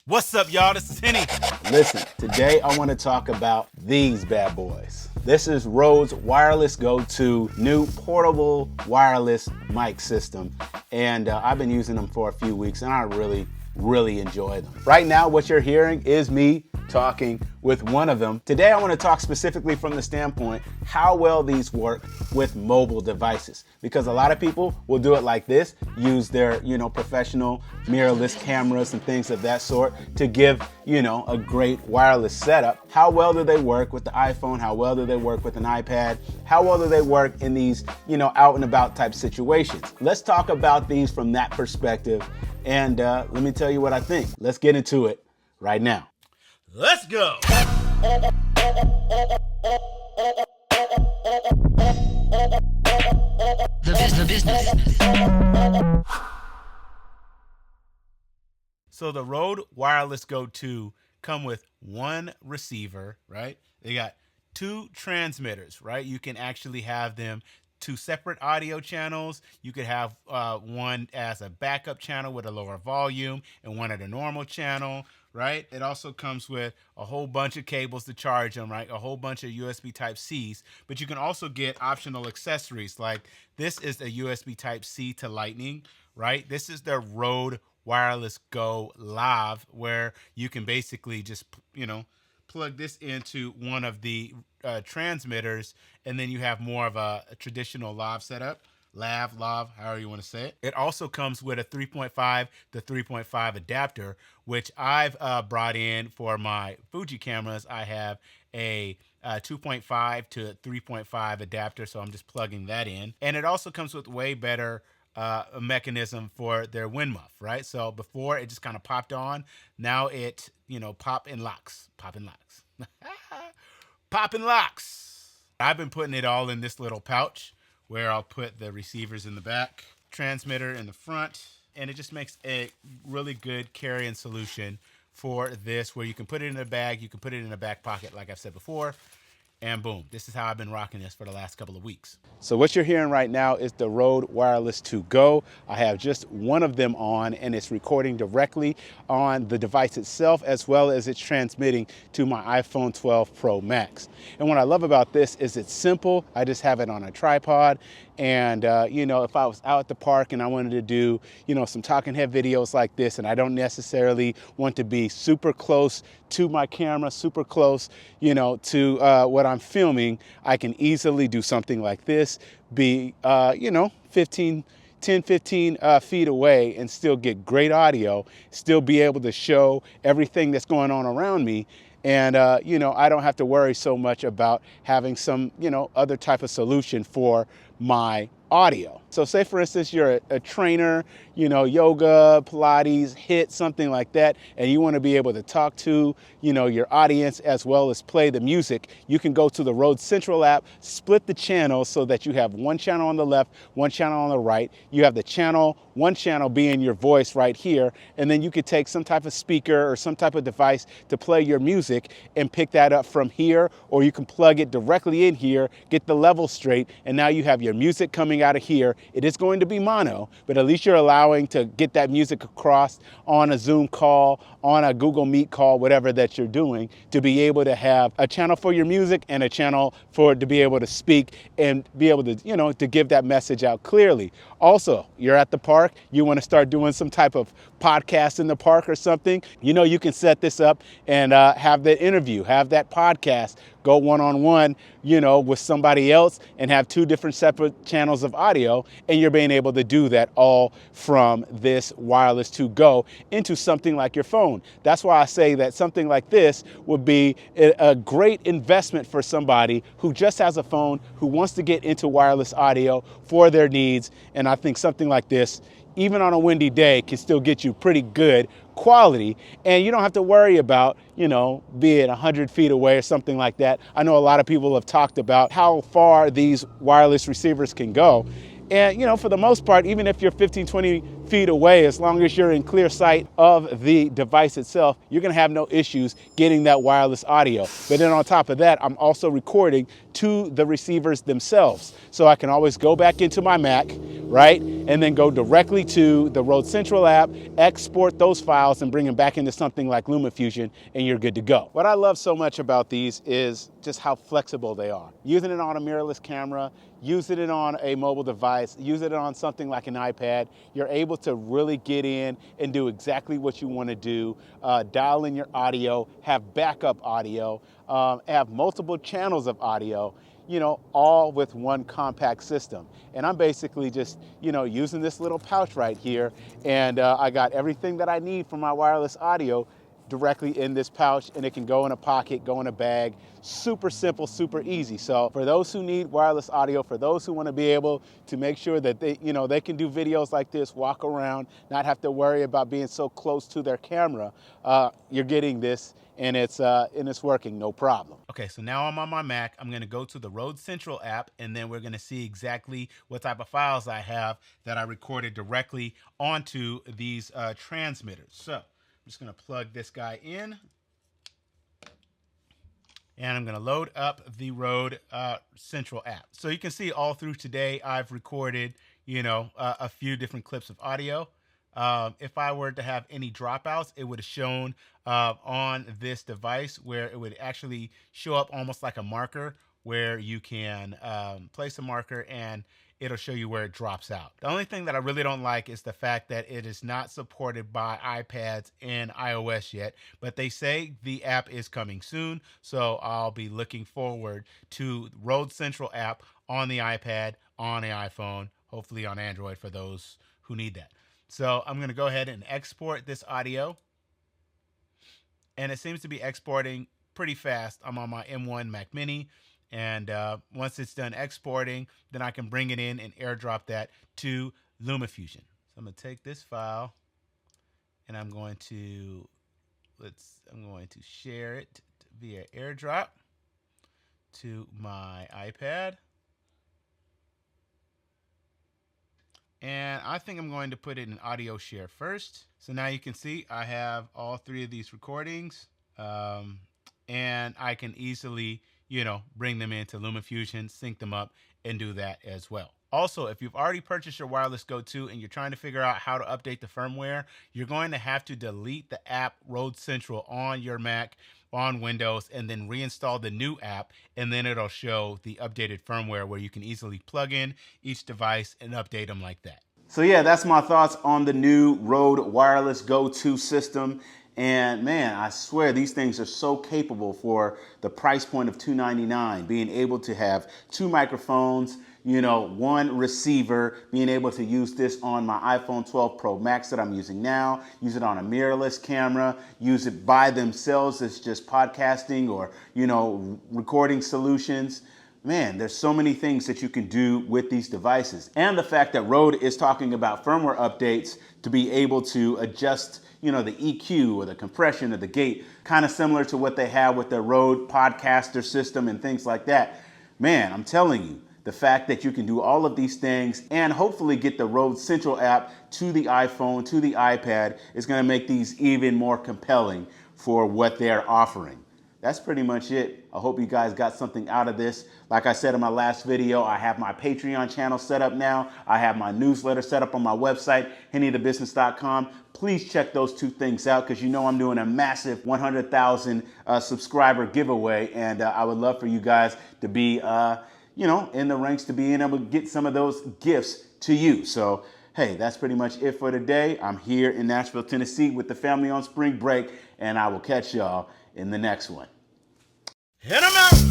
What's up, y'all? This is Henny. Listen, today I want to talk about these bad boys. This is Rode's Wireless Go 2 new portable wireless mic system. And I've been using them for a few weeks and I really enjoy them. Right now, what you're hearing is me talking with one of them. Today, I want to talk specifically from the standpoint how well these work with mobile devices, because a lot of people will do it like this, use their, professional mirrorless cameras and things of that sort to give, a great wireless setup. How well do they work with the iPhone? How well do they work with an iPad? How well do they work in these, out and about type situations? Let's talk about these from that perspective. And let me tell you what I think. Let's get into it right now. Let's go. The business. So the Rode Wireless Go 2 come with one receiver, right? They got two transmitters, right? You can actually have them two separate audio channels. You could have one as a backup channel with a lower volume and one at a normal channel, right? It also comes with a whole bunch of cables to charge them, right? A whole bunch of USB Type-Cs, but you can also get optional accessories like this is a USB Type-C to Lightning, right? This is the Rode Wireless Go Live, where you can basically just, plug this into one of the transmitters, and then you have more of a traditional lav setup. Lav, however you want to say it. It also comes with a 3.5 to 3.5 adapter, which I've brought in for my Fuji cameras. I have a 2.5 to 3.5 adapter, so I'm just plugging that in. And it also comes with way better a mechanism for their wind muff, right? So before it just kind of popped on, now it, pop and locks. Pop and locks. I've been putting it all in this little pouch where I'll put the receivers in the back, transmitter in the front, and it just makes a really good carrying solution for this, where you can put it in a bag, you can put it in a back pocket, like I've said before, and boom, this is how I've been rocking this for the last couple of weeks. So what you're hearing right now is the Rode Wireless 2 Go. I have just one of them on, and it's recording directly on the device itself, as well as it's transmitting to my iPhone 12 Pro Max. And what I love about this is it's simple. I just have it on a tripod. And, if I was out at the park and I wanted to do, some talking head videos like this, and I don't necessarily want to be super close to my camera, super close, to what I'm filming, I can easily do something like this, be, 10, 15 feet away and still get great audio, still be able to show everything that's going on around me. And, I don't have to worry so much about having some, other type of solution for my audio. So say, for instance, you're a trainer, yoga, Pilates, HIIT, something like that, and you want to be able to talk to, your audience as well as play the music. You can go to the Rode Central app, split the channels so that you have one channel on the left, one channel on the right. You have one channel being your voice right here, and then you could take some type of speaker or some type of device to play your music and pick that up from here, or you can plug it directly in here, get the level straight, and now you have your music coming out of here. It is going to be mono, but at least you're allowing to get that music across on a Zoom call, on a Google Meet call, whatever that you're doing, to be able to have a channel for your music and a channel for it to be able to speak and be able to, to give that message out clearly. Also, you're at the park, you want to start doing some type of podcast in the park or something, you can set this up and have that interview, have that podcast, go one-on-one, with somebody else and have two different separate channels of audio, and you're being able to do that all from this Wireless 2 Go into something like your phone. That's why I say that something like this would be a great investment for somebody who just has a phone, who wants to get into wireless audio for their needs. And I think something like this, even on a windy day, can still get you pretty good quality, and you don't have to worry about, be it 100 feet away or something like that. I know a lot of people have talked about how far these wireless receivers can go. And, for the most part, even if you're 15, 20 feet away, as long as you're in clear sight of the device itself, you're gonna have no issues getting that wireless audio. But then on top of that, I'm also recording to the receivers themselves. So I can always go back into my Mac, right? And then go directly to the Rode Central app, export those files and bring them back into something like LumaFusion, and you're good to go. What I love so much about these is just how flexible they are. Using it on a mirrorless camera, using it on a mobile device, using it on something like an iPad, you're able to really get in and do exactly what you want to do, dial in your audio, have backup audio, have multiple channels of audio, you know, all with one compact system. And I'm basically just, you know, using this little pouch right here, and I got everything that I need for my wireless audio directly in this pouch, and it can go in a pocket, go in a bag. Super simple, super easy. So for those who need wireless audio, for those who want to be able to make sure that they, you know, they can do videos like this, walk around, not have to worry about being so close to their camera, you're getting this, and it's working, no problem. Okay, so now I'm on my Mac. I'm gonna go to the Rode Central app, and then we're gonna see exactly what type of files I have that I recorded directly onto these transmitters. So I'm just gonna plug this guy in, and I'm gonna load up the Rode Central app. So you can see all through today, I've recorded, you know, a few different clips of audio. If I were to have any dropouts, it would have shown on this device, where it would actually show up almost like a marker, where you can place a marker and it'll show you where it drops out. The only thing that I really don't like is the fact that it is not supported by iPads and iOS yet, but they say the app is coming soon, so I'll be looking forward to Rode Central app on the iPad, on the iPhone, hopefully on Android for those who need that. So I'm going to go ahead and export this audio, and it seems to be exporting pretty fast. I'm on my M1 Mac Mini, and once it's done exporting, then I can bring it in and airdrop that to LumaFusion. So I'm going to take this file, and I'm going to share it via airdrop to my iPad. And I think I'm going to put it in audio share first. So now you can see I have all three of these recordings, and I can easily, you know, bring them into LumaFusion, sync them up, and do that as well. Also, if you've already purchased your Wireless Go 2 and you're trying to figure out how to update the firmware, you're going to have to delete the app Rode Central on your Mac, on Windows, and then reinstall the new app, and then it'll show the updated firmware where you can easily plug in each device and update them like that. So yeah, that's my thoughts on the new Rode Wireless Go 2 system. And man, I swear these things are so capable for the price point of $299, being able to have two microphones, you know, one receiver, being able to use this on my iPhone 12 Pro Max that I'm using now, use it on a mirrorless camera, use it by themselves as just podcasting or, you know, recording solutions. Man, there's so many things that you can do with these devices. And the fact that Rode is talking about firmware updates to be able to adjust, you know, the EQ or the compression or the gate, kind of similar to what they have with their Rode Podcaster system and things like that. Man, I'm telling you, the fact that you can do all of these things and hopefully get the Rode Central app to the iPhone, to the iPad, is going to make these even more compelling for what they're offering. That's pretty much it. I hope you guys got something out of this. Like I said in my last video, I have my Patreon channel set up now. I have my newsletter set up on my website, hennythebusiness.com. Please check those two things out, because you know I'm doing a massive 100,000 subscriber giveaway, and I would love for you guys to be you know, in the ranks to being able to get some of those gifts to you. So, hey, that's pretty much it for today. I'm here in Nashville, Tennessee with the family on spring break, and I will catch y'all in the next one. Hit 'em out!